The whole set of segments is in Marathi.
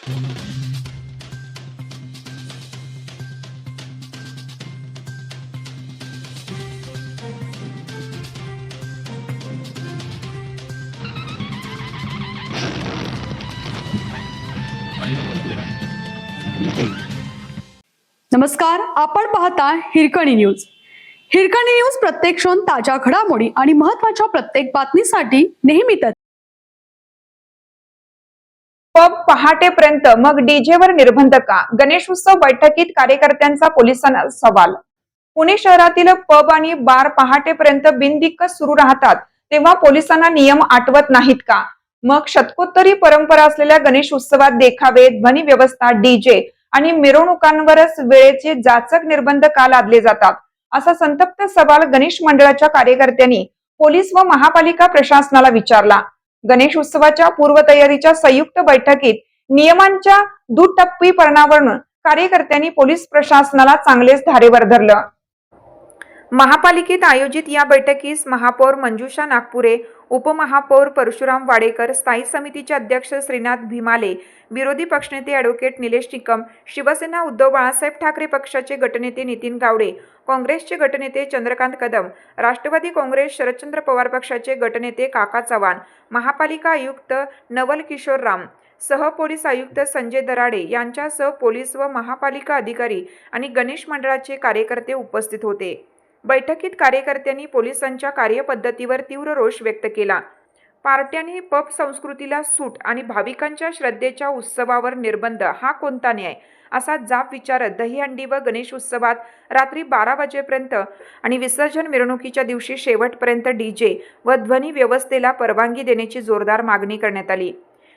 नमस्कार, आपण पाहता हिरकणी न्यूज. हिरकणी न्यूज प्रत्येक क्षण ताज्या घडामोडी आणि महत्त्वाच्या प्रत्येक बातमीसाठी नेहमीच पब पहाटेपर्यंत मग डीजेवर निर्बंध का? गणेशोत्सव बैठकीत कार्यकर्त्यांचा पोलिसांना सवाल. पुणे शहरातील पब आणि बार पहाटेपर्यंत बिनदिक्कत सुरू राहतात, तेव्हा पोलिसांना नियम आठवत नाहीत का? मग शतकोत्तरी परंपरा असलेल्या गणेश उत्सवात देखावे, ध्वनी व्यवस्था, डीजे आणि मिरवणुकांवरच वेळेचे जाचक निर्बंध का लादले जातात? असा संतप्त सवाल गणेश मंडळाच्या कार्यकर्त्यांनी पोलीस व महापालिका प्रशासनाला विचारला. गणेश उत्सवाच्या पूर्वतयारीच्या संयुक्त बैठकीत नियमांच्या दुटप्पीपणावरून कार्यकर्त्यांनी पोलीस प्रशासनाला चांगलेच धारेवर धरलं. महापालिकेत आयोजित या बैठकीस महापौर मंजुषा नागपुरे, उपमहापौर परशुराम वाडेकर, स्थायी समितीचे अध्यक्ष श्रीनाथ भीमाले, विरोधी पक्षनेते ॲडव्होकेट निलेश निकम, शिवसेना उद्धव बाळासाहेब ठाकरे पक्षाचे गटनेते नितीन गावडे, काँग्रेसचे गटनेते चंद्रकांत कदम, राष्ट्रवादी काँग्रेस शरदचंद्र पवार पक्षाचे गटनेते काका चव्हाण, महापालिका आयुक्त नवल किशोर राम, सहपोलीस आयुक्त संजय दराडे यांच्यासह पोलीस व महापालिका अधिकारी आणि गणेश मंडळाचे कार्यकर्ते उपस्थित होते. बैठकीत कार्यकर्त्यांनी पोलिसांच्या कार्यपद्धतीवर तीव्र रोष व्यक्त केला. पार्ट्यांनी पब संस्कृतीला सूट आणि भाविकांच्या श्रद्धेच्या उत्सवावर निर्बंध हा कोणता न्याय, असा जाब विचारत दहीहंडी व गणेश उत्सवात रात्री 12 वाजेपर्यंत आणि विसर्जन मिरवणुकीच्या दिवशी शेवटपर्यंत डीजे व ध्वनी व्यवस्थेला परवानगी देण्याची जोरदार मागणी करण्यात आली.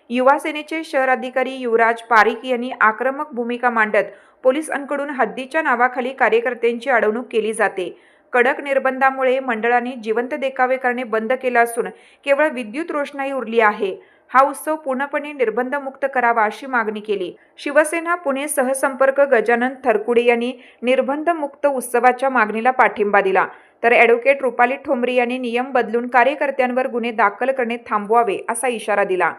युवा सेनेचे शहर अधिकारी युवराज पारिक यांनी आक्रमक भूमिका मांडत पोलिसांकडून हद्दीच्या नावाखाली कार्यकर्त्यांची अडवणूक केली जाते. कडक निर्बंधामुळे मंडळांनी जिवंत देखावे करणे बंद केले असून केवळ विद्युत रोषणाई उरली आहे. हा उत्सव पूर्णपणे निर्बंधमुक्त करावा अशी मागणी केली. शिवसेना पुणे सहसंपर्क गजानन थरकुडे यांनी निर्बंधमुक्त उत्सवाच्या मागणीला पाठिंबा दिला, तर ॲडव्होकेट रुपाली ठोंबरे यांनी नियम बदलून कार्यकर्त्यांवर गुन्हे दाखल करणे थांबवावे असा इशारा दिला.